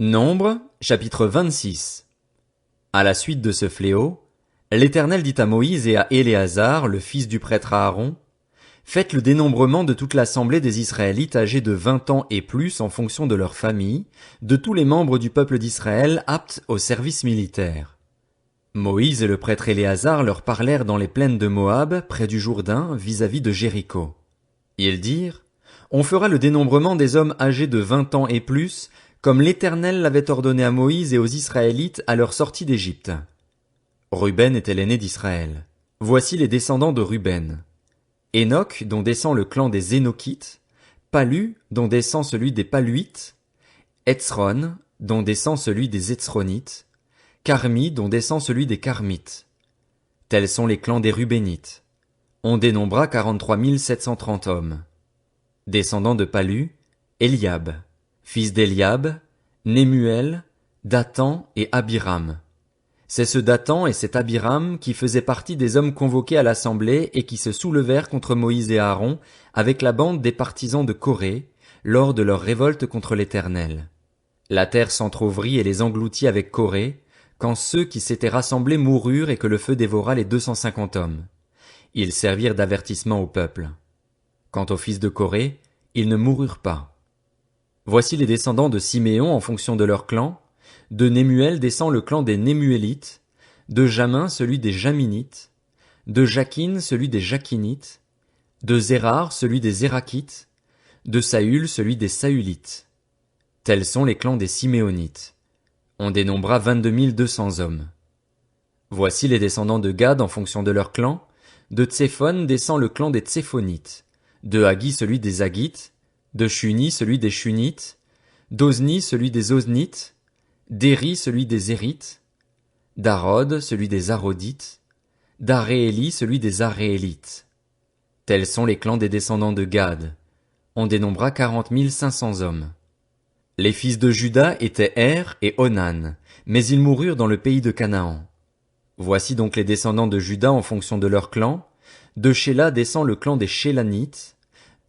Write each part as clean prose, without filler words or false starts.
Nombre, chapitre 26. À la suite de ce fléau, l'Éternel dit à Moïse et à Éléazar, le fils du prêtre Aaron, faites le dénombrement de toute l'assemblée des Israélites âgés de 20 ans et plus en fonction de leur famille, de tous les membres du peuple d'Israël aptes au service militaire. Moïse et le prêtre Éléazar leur parlèrent dans les plaines de Moab, près du Jourdain, vis-à-vis de Jéricho. Ils dirent, on fera le dénombrement des hommes âgés de 20 ans et plus, comme l'Éternel l'avait ordonné à Moïse et aux Israélites à leur sortie d'Égypte. Ruben était l'aîné d'Israël. Voici les descendants de Ruben. Hénoc, dont descend le clan des Hénokites, Palu, dont descend celui des Paluites, Hetzron, dont descend celui des Hetzronites, Carmi, dont descend celui des Carmites. Tels sont les clans des Rubénites. On dénombra 43 730 hommes. Descendants de Palu, Eliab, fils d'Eliab, Nemuel, Dathan et Abiram. C'est ce Dathan et cet Abiram qui faisaient partie des hommes convoqués à l'assemblée et qui se soulevèrent contre Moïse et Aaron avec la bande des partisans de Corée lors de leur révolte contre l'Éternel. La terre s'entr'ouvrit et les engloutit avec Corée, quand ceux qui s'étaient rassemblés moururent et que le feu dévora les 250 hommes. Ils servirent d'avertissement au peuple. Quant aux fils de Corée, ils ne moururent pas. Voici les descendants de Siméon en fonction de leur clan. De Nemuel descend le clan des Nemuélites, de Jamin celui des Jaminites, de Jakin celui des Jakinites, de Zérar celui des Zérakites, de Saül celui des Saülites. Tels sont les clans des Siméonites. On dénombra 22 200 hommes. Voici les descendants de Gad en fonction de leur clan. De Tséphon descend le clan des Tséphonites, de Haggi celui des Haggites, de Shuni celui des Shunites, d'Ozni celui des Oznites, d'Éri celui des Érites, d'Arod celui des Arodites, d'Arééli celui des Aréélites. Tels sont les clans des descendants de Gad. On dénombra 40 500 hommes. Les fils de Juda étaient Er et Onan, mais ils moururent dans le pays de Canaan. Voici donc les descendants de Juda en fonction de leur clan. De Shéla descend le clan des Shélanites,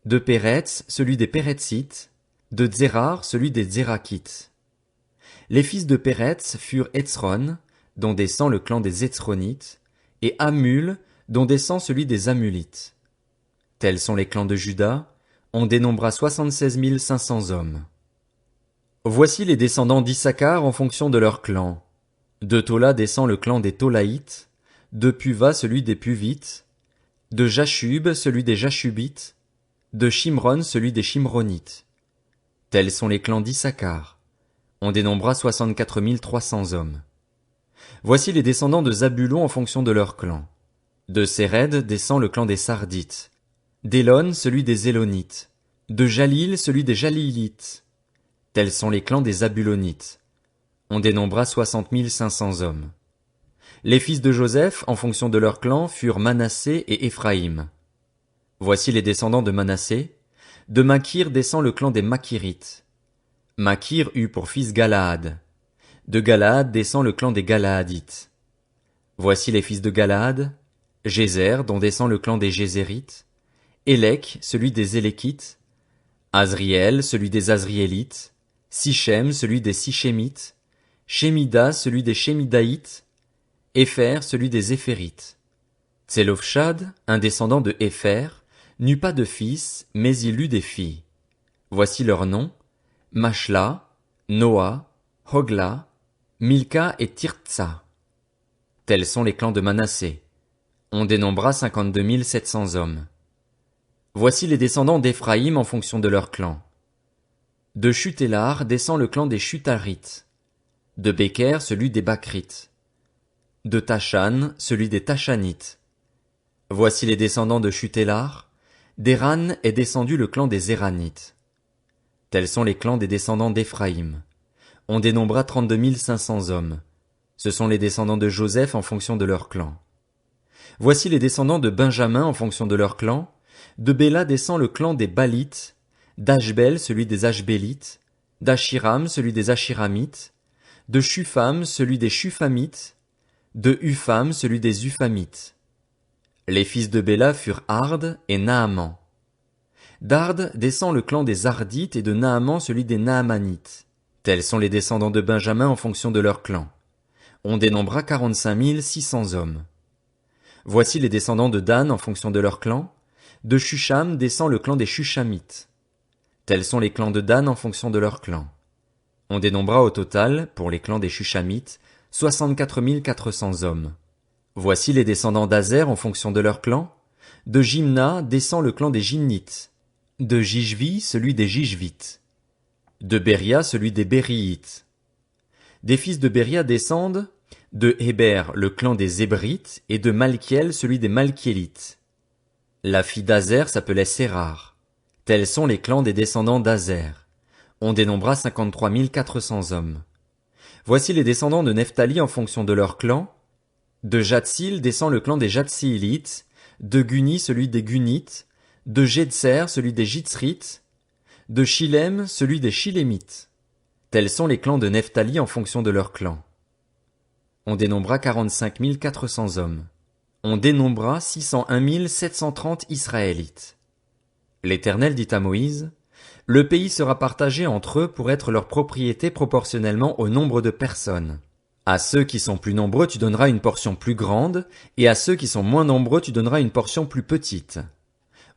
de Péretz celui des Péretzites, de Zérar celui des Zérakites. Les fils de Péretz furent Hetzron, dont descend le clan des Hetzronites, et Hamul, dont descend celui des Hamulites. Tels sont les clans de Juda. On dénombra 76 500 hommes. Voici les descendants d'Issachar en fonction de leur clan. De Tola descend le clan des Tolaïtes, de Puva celui des Puvites, de Jashub celui des Jashubites, de Shimron celui des Shimronites. Tels sont les clans d'Issachar. On dénombra 64 300 hommes. Voici les descendants de Zabulon en fonction de leur clan. De Séred descend le clan des Sardites, d'Élon celui des Élonites, de Jalil celui des Jalilites. Tels sont les clans des Zabulonites. On dénombra 60 500 hommes. Les fils de Joseph, en fonction de leur clan, furent Manassé et Éphraïm. Voici les descendants de Manassé. De Makir descend le clan des Makirites. Makir eut pour fils Galaad. De Galaad descend le clan des Galaadites. Voici les fils de Galaad. Jézer, dont descend le clan des Jézérites. Élec, celui des Élékites. Azriel, celui des Azriélites. Sichem, celui des Sichémites. Shemida, celui des Shemidaïtes. Épher, celui des Éphérites. Tselofshad, un descendant de Épher, n'eut pas de fils, mais il eut des filles. Voici leurs noms: Machla, Noa, Hogla, Milka et Tirtsa. Tels sont les clans de Manassé. On dénombra 52 700 hommes. Voici les descendants d'Éphraïm en fonction de leur clan. De Chutélar descend le clan des Chutarites. De Béker celui des Bakrites. De Tachan celui des Tachanites. Voici les descendants de Chutélar. d'Héran est descendu le clan des Héranites. Tels sont les clans des descendants d'Éphraïm. On dénombra 32 500 hommes. Ce sont les descendants de Joseph en fonction de leur clan. Voici les descendants de Benjamin en fonction de leur clan. De Béla descend le clan des Balites, d'Ashbel celui des Ashbélites, d'Ashiram celui des Ashiramites, de Shupham celui des Shuphamites, de Upham celui des Uphamites. Les fils de Béla furent Ard et Naaman. d'Ard descend le clan des Ardites et de Naaman celui des Naamanites. Tels sont les descendants de Benjamin en fonction de leur clan. On dénombra 45 600 hommes. Voici les descendants de Dan en fonction de leur clan. De Shusham descend le clan des Shushamites. Tels sont les clans de Dan en fonction de leur clan. On dénombra au total, pour les clans des Shushamites, 64 400 hommes. Voici les descendants d'Azer en fonction de leur clan. De Jimna descend le clan des Jimnites. De Jishvi, celui des Jishvites. De Béria, celui des Bériites. Des fils de Béria descendent de Héber, le clan des Hébrites, et de Malkiel, celui des Malkiélites. La fille d'Azer s'appelait Sérar. Tels sont les clans des descendants d'Azer. On dénombra 53 400 hommes. Voici les descendants de Nephtali en fonction de leur clan. De Jatsil descend le clan des Jatsilites, de Guni celui des Gunites, de Jétser celui des Jitzrites, de Shilem celui des Shilémites. Tels sont les clans de Nephtali en fonction de leur clan. On dénombra 45 400 hommes. On dénombra 601 730 Israélites. L'Éternel dit à Moïse, « Le pays sera partagé entre eux pour être leur propriété proportionnellement au nombre de personnes. À ceux qui sont plus nombreux tu donneras une portion plus grande, et à ceux qui sont moins nombreux tu donneras une portion plus petite.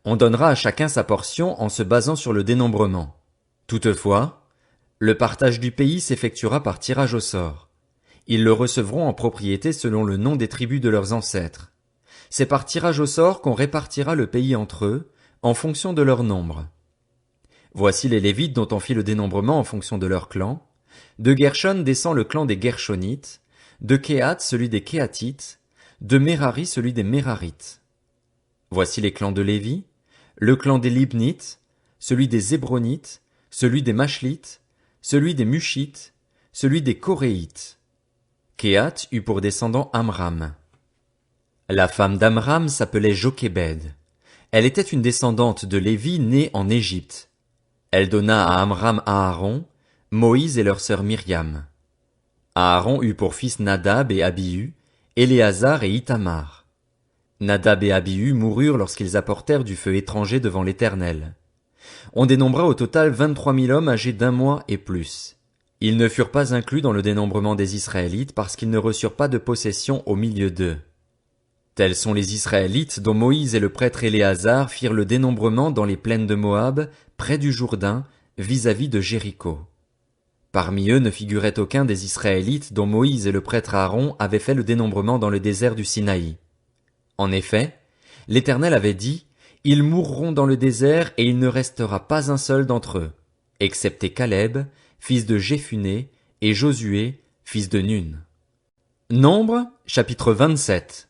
On donnera à chacun sa portion en se basant sur le dénombrement. Toutefois, le partage du pays s'effectuera par tirage au sort. Ils le recevront en propriété selon le nom des tribus de leurs ancêtres. C'est par tirage au sort qu'on répartira le pays entre eux, en fonction de leur nombre. Voici les Lévites dont on fit le dénombrement en fonction de leur clan. De Gershon descend le clan des Gershonites, de Kehat celui des Kéhatites, de Merari celui des Merarites. Voici les clans de Lévi, le clan des Libnites, celui des Hébronites, celui des Machlites, celui des Mushites, celui des Coréites. Kehat eut pour descendant Amram. La femme d'Amram s'appelait Jochébed. Elle était une descendante de Lévi née en Égypte. Elle donna à Amram Aaron, Moïse et leur sœur Myriam. Aaron eut pour fils Nadab et Abihu, Éléazar et Ithamar. Nadab et Abihu moururent lorsqu'ils apportèrent du feu étranger devant l'Éternel. On dénombra au total 23 000 hommes âgés d'1 mois et plus. Ils ne furent pas inclus dans le dénombrement des Israélites parce qu'ils ne reçurent pas de possession au milieu d'eux. Tels sont les Israélites dont Moïse et le prêtre Éléazar firent le dénombrement dans les plaines de Moab, près du Jourdain, vis-à-vis de Jéricho. Parmi eux ne figurait aucun des Israélites dont Moïse et le prêtre Aaron avaient fait le dénombrement dans le désert du Sinaï. En effet, l'Éternel avait dit, « Ils mourront dans le désert et il ne restera pas un seul d'entre eux, excepté Caleb, fils de Jéphuné, et Josué, fils de Nun. » Nombre, chapitre 27.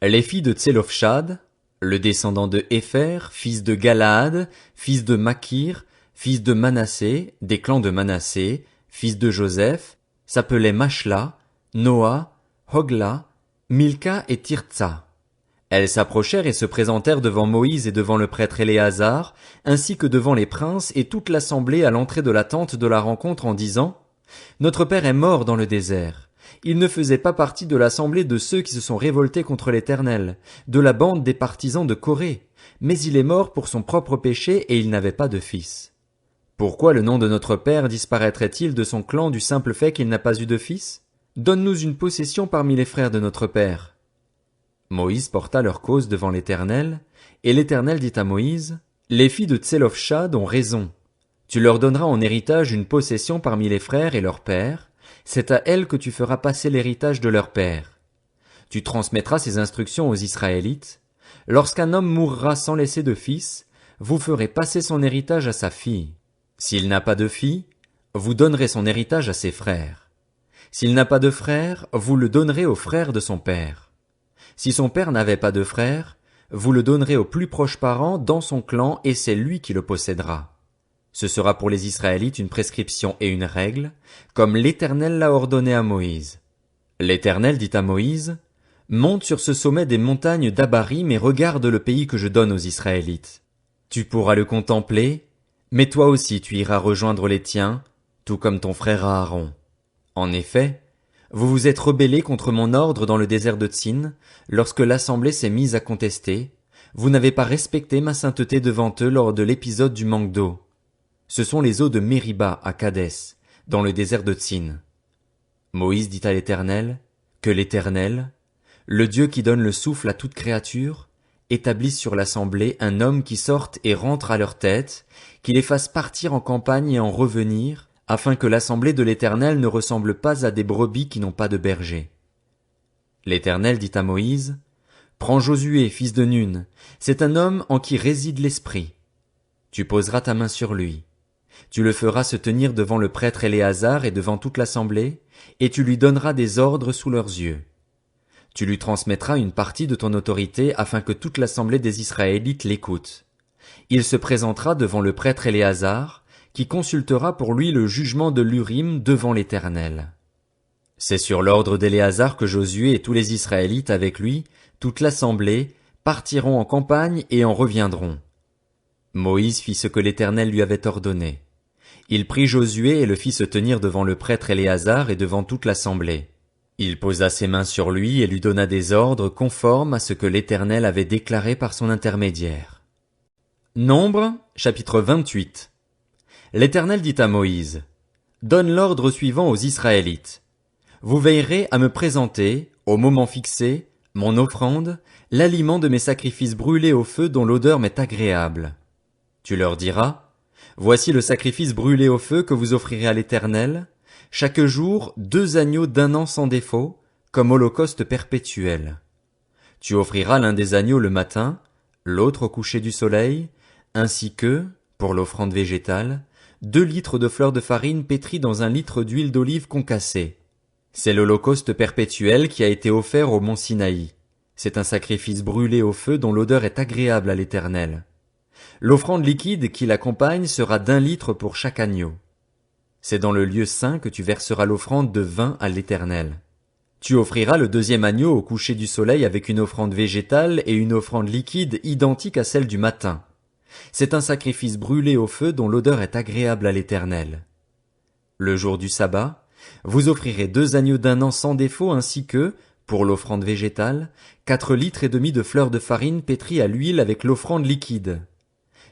Les filles de Tselophshad, le descendant de Hépher, fils de Galaad, fils de Makir, fils de Manassé, des clans de Manassé, fils de Joseph, s'appelaient Machla, Noa, Hogla, Milka et Tirtsa. Elles s'approchèrent et se présentèrent devant Moïse et devant le prêtre Éléazar, ainsi que devant les princes et toute l'assemblée à l'entrée de la tente de la rencontre en disant, « Notre père est mort dans le désert. Il ne faisait pas partie de l'assemblée de ceux qui se sont révoltés contre l'Éternel, de la bande des partisans de Corée, mais il est mort pour son propre péché et il n'avait pas de fils. Pourquoi le nom de notre père disparaîtrait-il de son clan du simple fait qu'il n'a pas eu de fils? Donne-nous une possession parmi les frères de notre père. » Moïse porta leur cause devant l'Éternel, et l'Éternel dit à Moïse, « Les filles de Tselophshad ont raison. Tu leur donneras en héritage une possession parmi les frères et leur père, c'est à elles que tu feras passer l'héritage de leur père. Tu transmettras ces instructions aux Israélites. Lorsqu'un homme mourra sans laisser de fils, vous ferez passer son héritage à sa fille. S'il n'a pas de fille, vous donnerez son héritage à ses frères. S'il n'a pas de frère, vous le donnerez aux frères de son père. Si son père n'avait pas de frère, vous le donnerez au plus proche parent dans son clan et c'est lui qui le possédera. Ce sera pour les Israélites une prescription et une règle, comme l'Éternel l'a ordonné à Moïse. L'Éternel dit à Moïse, « Monte sur ce sommet des montagnes d'Abarim et regarde le pays que je donne aux Israélites. Tu pourras le contempler, mais toi aussi tu iras rejoindre les tiens, tout comme ton frère Aaron. En effet, vous vous êtes rebellés contre mon ordre dans le désert de Tsin, lorsque l'assemblée s'est mise à contester. Vous n'avez pas respecté ma sainteté devant eux lors de l'épisode du manque d'eau. Ce sont les eaux de Mériba à Kadès, dans le désert de Tsin. Moïse dit à l'Éternel, que l'Éternel, le Dieu qui donne le souffle à toute créature, établisse sur l'assemblée un homme qui sorte et rentre à leur tête, qui les fasse partir en campagne et en revenir, afin que l'assemblée de l'Éternel ne ressemble pas à des brebis qui n'ont pas de berger. L'Éternel dit à Moïse, prends Josué, fils de Nun, c'est un homme en qui réside l'Esprit. Tu poseras ta main sur lui. Tu le feras se tenir devant le prêtre Éléazar et devant toute l'assemblée, et tu lui donneras des ordres sous leurs yeux. Tu lui transmettras une partie de ton autorité afin que toute l'assemblée des Israélites l'écoute. Il se présentera devant le prêtre Éléazar, qui consultera pour lui le jugement de l'Urim devant l'Éternel. C'est sur l'ordre d'Éléazar que Josué et tous les Israélites avec lui, toute l'assemblée, partiront en campagne et en reviendront. Moïse fit ce que l'Éternel lui avait ordonné. Il prit Josué et le fit se tenir devant le prêtre Éléazar et devant toute l'assemblée. Il posa ses mains sur lui et lui donna des ordres conformes à ce que l'Éternel avait déclaré par son intermédiaire. Nombre, chapitre 28. L'Éternel dit à Moïse, donne l'ordre suivant aux Israélites. Vous veillerez à me présenter, au moment fixé, mon offrande, l'aliment de mes sacrifices brûlés au feu dont l'odeur m'est agréable. Tu leur diras, voici le sacrifice brûlé au feu que vous offrirez à l'Éternel, chaque jour 2 agneaux d'1 an sans défaut, comme holocauste perpétuel. Tu offriras l'un des agneaux le matin, l'autre au coucher du soleil, ainsi que, pour l'offrande végétale, 2 litres de fleur de farine pétrie dans 1 litre d'huile d'olive concassée. C'est l'holocauste perpétuel qui a été offert au mont Sinaï. C'est un sacrifice brûlé au feu dont l'odeur est agréable à l'Éternel. L'offrande liquide qui l'accompagne sera d'1 litre pour chaque agneau. C'est dans le lieu saint que tu verseras l'offrande de vin à l'Éternel. Tu offriras le 2e agneau au coucher du soleil avec une offrande végétale et une offrande liquide identique à celle du matin. C'est un sacrifice brûlé au feu dont l'odeur est agréable à l'Éternel. Le jour du sabbat, vous offrirez 2 agneaux d'1 an sans défaut ainsi que, pour l'offrande végétale, 4 litres et demi de fleur de farine pétrie à l'huile avec l'offrande liquide.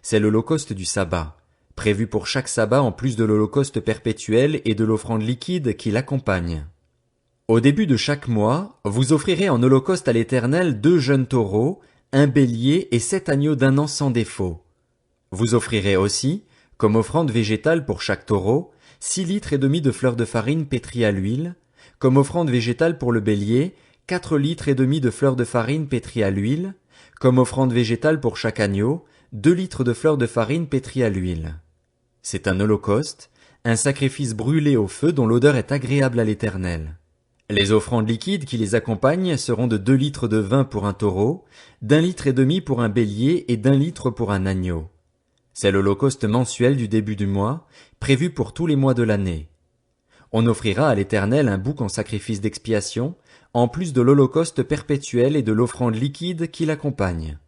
C'est l'holocauste du sabbat, prévu pour chaque sabbat en plus de l'holocauste perpétuel et de l'offrande liquide qui l'accompagne. Au début de chaque mois, vous offrirez en holocauste à l'Éternel 2 jeunes taureaux, 1 bélier et 7 agneaux d'1 an sans défaut. Vous offrirez aussi, comme offrande végétale pour chaque taureau, 6 litres et demi de fleur de farine pétrie à l'huile, comme offrande végétale pour le bélier, 4 litres et demi de fleur de farine pétrie à l'huile, comme offrande végétale pour chaque agneau, 2 litres de fleur de farine pétrie à l'huile. C'est un holocauste, un sacrifice brûlé au feu dont l'odeur est agréable à l'Éternel. Les offrandes liquides qui les accompagnent seront de 2 litres de vin pour un taureau, d'1 litre et demi pour un bélier et d'1 litre pour un agneau. C'est l'holocauste mensuel du début du mois, prévu pour tous les mois de l'année. On offrira à l'Éternel un bouc en sacrifice d'expiation, en plus de l'holocauste perpétuel et de l'offrande liquide qui l'accompagne.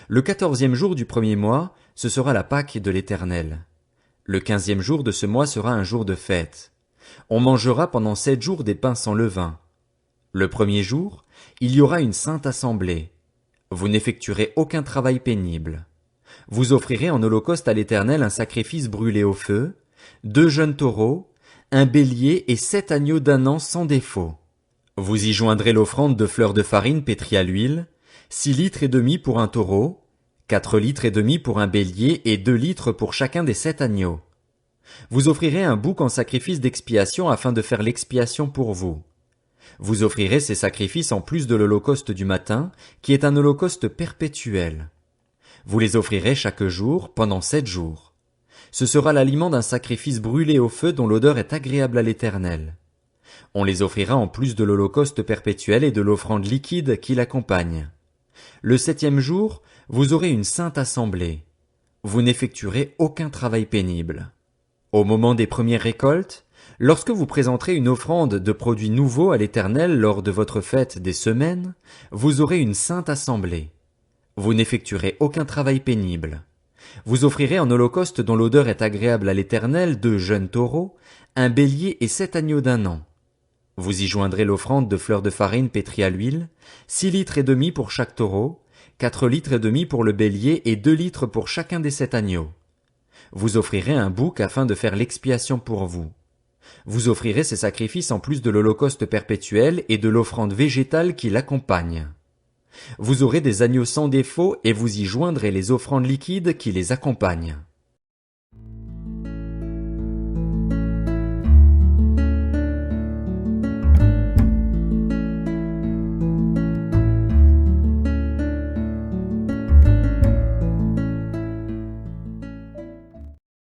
Le 14e jour du 1er mois, ce sera la Pâque de l'Éternel. Le 15e jour de ce mois sera un jour de fête. On mangera pendant 7 jours des pains sans levain. Le 1er jour, il y aura une sainte assemblée. Vous n'effectuerez aucun travail pénible. Vous offrirez en holocauste à l'Éternel un sacrifice brûlé au feu, 2 jeunes taureaux, 1 bélier et 7 agneaux d'1 an sans défaut. Vous y joindrez l'offrande de fleur de farine pétrie à l'huile, 6 litres et demi pour un taureau, 4 litres et demi pour un bélier et 2 litres pour chacun des 7 agneaux. Vous offrirez un bouc en sacrifice d'expiation afin de faire l'expiation pour vous. Vous offrirez ces sacrifices en plus de l'holocauste du matin, qui est un holocauste perpétuel. Vous les offrirez chaque jour pendant 7 jours. Ce sera l'aliment d'un sacrifice brûlé au feu dont l'odeur est agréable à l'Éternel. On les offrira en plus de l'holocauste perpétuel et de l'offrande liquide qui l'accompagne. Le 7e jour, vous aurez une sainte assemblée. Vous n'effectuerez aucun travail pénible. Au moment des premières récoltes, lorsque vous présenterez une offrande de produits nouveaux à l'Éternel lors de votre fête des semaines, vous aurez une sainte assemblée. Vous n'effectuerez aucun travail pénible. Vous offrirez en holocauste dont l'odeur est agréable à l'Éternel 2 jeunes taureaux, 1 bélier et 7 agneaux d'1 an. Vous y joindrez l'offrande de fleur de farine pétrie à l'huile, 6 litres et demi pour chaque taureau, 4 litres et demi pour le bélier et 2 litres pour chacun des 7 agneaux. Vous offrirez un bouc afin de faire l'expiation pour vous. Vous offrirez ces sacrifices en plus de l'holocauste perpétuel et de l'offrande végétale qui l'accompagne. Vous aurez des agneaux sans défaut et vous y joindrez les offrandes liquides qui les accompagnent.